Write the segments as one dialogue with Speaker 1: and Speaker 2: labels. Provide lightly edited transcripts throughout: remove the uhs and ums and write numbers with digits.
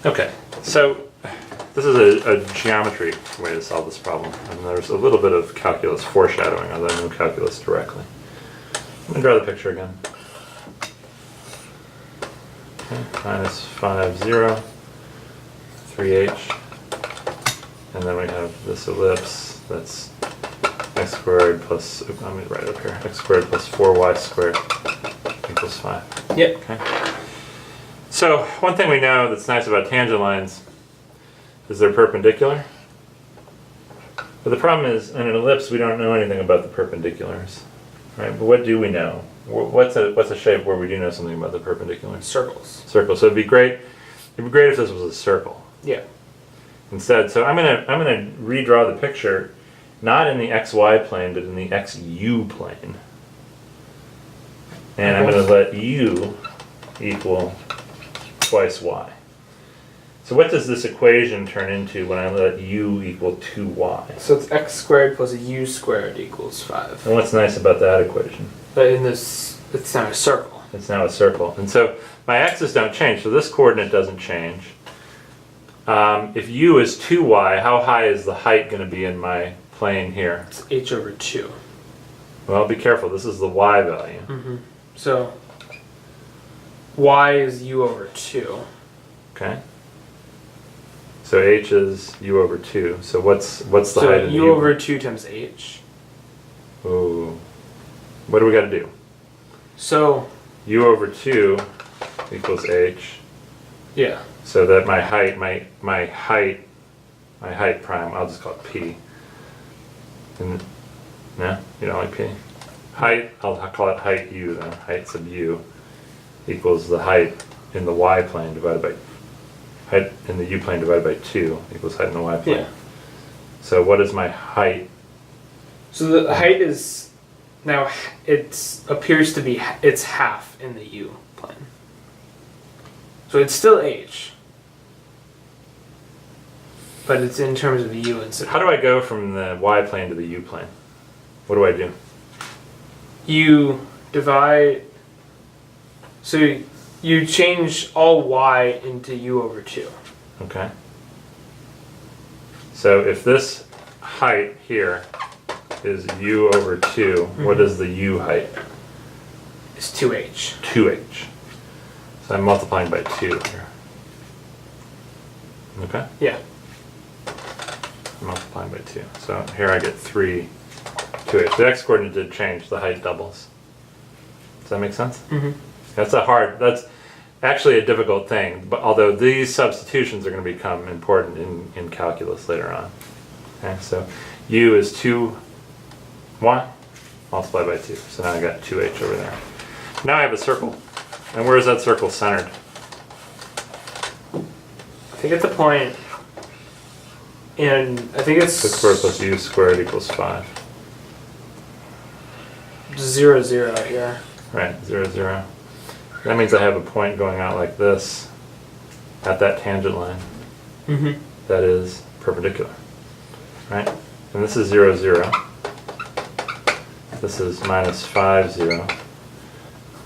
Speaker 1: Okay, so this is a geometry way to solve this problem, and there's a little bit of calculus foreshadowing, although no calculus directly. Let me draw the picture again. Okay, minus 5, 0, 3h, and then we have this ellipse that's x squared plus, let me write it up here, x squared plus 4y squared equals 5.
Speaker 2: Yep.
Speaker 1: Okay. So one thing we know that's nice about tangent lines is they're perpendicular. But the problem is, in an ellipse, we don't know anything about the perpendiculars, right? But what do we know? What's a shape where we do know something about the perpendiculars?
Speaker 2: Circles.
Speaker 1: Circle. So it'd be great if this was a circle.
Speaker 2: Yeah.
Speaker 1: Instead, so I'm gonna redraw the picture, not in the xy plane, but in the xu plane. And I'm going to let u equal twice y. So what does this equation turn into when I let u equal 2y?
Speaker 2: So it's x squared plus u squared equals 5.
Speaker 1: And what's nice about that equation?
Speaker 2: But in this, it's now a circle.
Speaker 1: It's now a circle. And so my x's don't change, so this coordinate doesn't change. If u is 2y, how high is the height going to be in my plane here?
Speaker 2: It's h over 2.
Speaker 1: Well, be careful. This is the y value.
Speaker 2: Mm-hmm. So y is u over 2.
Speaker 1: Okay. So h is u over 2. So what's the height
Speaker 2: So
Speaker 1: of the
Speaker 2: u over 2 times h.
Speaker 1: Ooh. What do we got to do?
Speaker 2: So
Speaker 1: U over 2 equals h.
Speaker 2: yeah.
Speaker 1: So that my height prime, I'll just call it p. And no, you don't like p? Height, I'll call it height u then. Height sub u equals the height in the y plane divided by height in the u plane divided by 2 equals height in the y plane.
Speaker 2: Yeah.
Speaker 1: So what is my height?
Speaker 2: So the height is now appears to be it's half in the u plane. So it's still h, but it's in terms of u instead.
Speaker 1: How do I go from the y plane to the u plane? What do I do?
Speaker 2: You divide. So you change all y into u over 2.
Speaker 1: Okay. So if this height here is u over 2, what is the u height?
Speaker 2: It's 2h.
Speaker 1: 2h. So I'm multiplying by 2 here. Okay?
Speaker 2: Yeah.
Speaker 1: I'm multiplying by 2. So here I get 3 2h. The x-coordinate did change. The height doubles. Does that make sense?
Speaker 2: Mm-hmm.
Speaker 1: That's actually a difficult thing, but although these substitutions are going to become important in calculus later on. Okay, so u is 2y multiplied by 2. So now I got 2h over there. Now I have a circle. And where is that circle centered?
Speaker 2: I think it's a point, and I think it's
Speaker 1: 6 squared plus u squared equals 5.
Speaker 2: 0, 0 here.
Speaker 1: Right, 0, 0. That means I have a point going out like this at that tangent line
Speaker 2: Mm-hmm.
Speaker 1: that is perpendicular. Right? And this is 0, 0. This is minus 5, 0.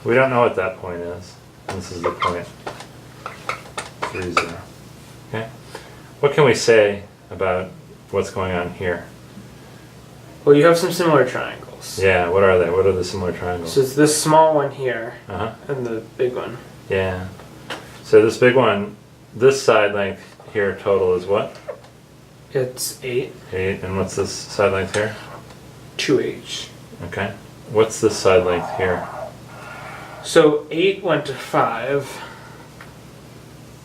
Speaker 1: We don't know what that point is. And this is the point 3, 0. Okay? What can we say about what's going on here?
Speaker 2: Well, you have some similar triangles.
Speaker 1: Yeah, what are they? What are the similar triangles?
Speaker 2: So it's this small one here,
Speaker 1: Uh-huh.
Speaker 2: and the big one.
Speaker 1: Yeah. So this big one, this side length here total is what?
Speaker 2: It's 8.
Speaker 1: 8. And what's this side length here?
Speaker 2: 2h.
Speaker 1: Okay. What's this side length here?
Speaker 2: So 8 went to 5.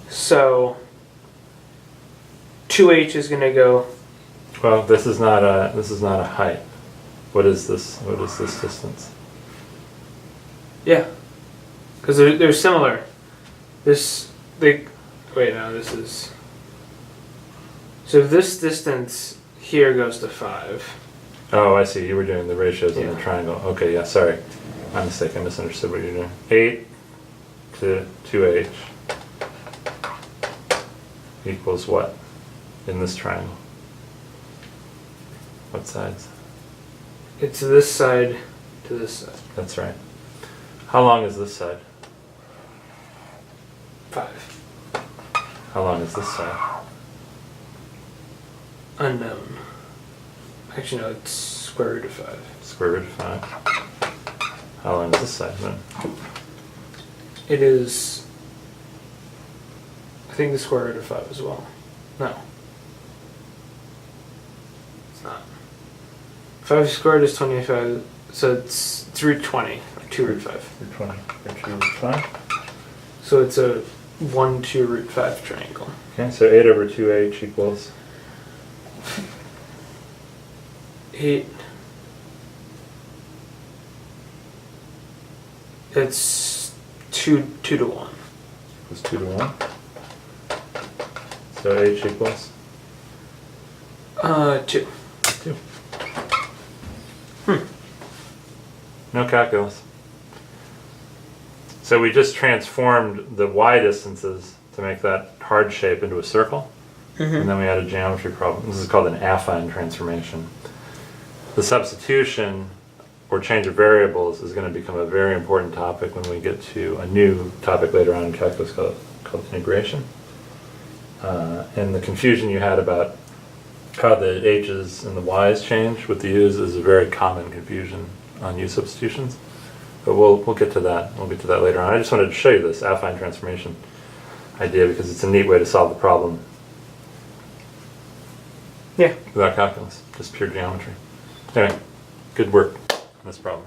Speaker 2: So 2h is going to go.
Speaker 1: Well, this is not a height. What is this? What is this distance?
Speaker 2: Yeah. Because they're similar. This is. So this distance here goes to 5.
Speaker 1: Oh, I see. You were doing the ratios in the
Speaker 2: Yeah.
Speaker 1: triangle. Okay, yeah, sorry. My mistake. I misunderstood what you're doing. 8 to 2h equals what in this triangle? What sides?
Speaker 2: It's this side to this side.
Speaker 1: That's right. How long is this side?
Speaker 2: 5.
Speaker 1: How long is this side?
Speaker 2: Unknown. Actually, no, it's square root of 5.
Speaker 1: Square root of 5. How long is this side then?
Speaker 2: It is, I think, the square root of 5 as well. No. It's not. 5 squared is 25, so it's root 20, or 2 root 5.
Speaker 1: Root 20, or 2 root 5.
Speaker 2: So it's a 1, 2 root 5 triangle.
Speaker 1: Okay, so 8 over 2h equals
Speaker 2: 8. It's 2 to 1.
Speaker 1: equals 2 to 1. So h equals
Speaker 2: 2.
Speaker 1: 2. No calculus. So we just transformed the y distances to make that hard shape into a circle. And then we had a geometry problem. This is called an affine transformation. The substitution or change of variables is going to become a very important topic when we get to a new topic later on in calculus called integration. And the confusion you had about how the h's and the y's change with the u's is a very common confusion on u substitutions. But we'll get to that. We'll get to that later on. I just wanted to show you this affine transformation idea because it's a neat way to solve the problem.
Speaker 2: Yeah.
Speaker 1: Without calculus, just pure geometry. Anyway, good work on this problem.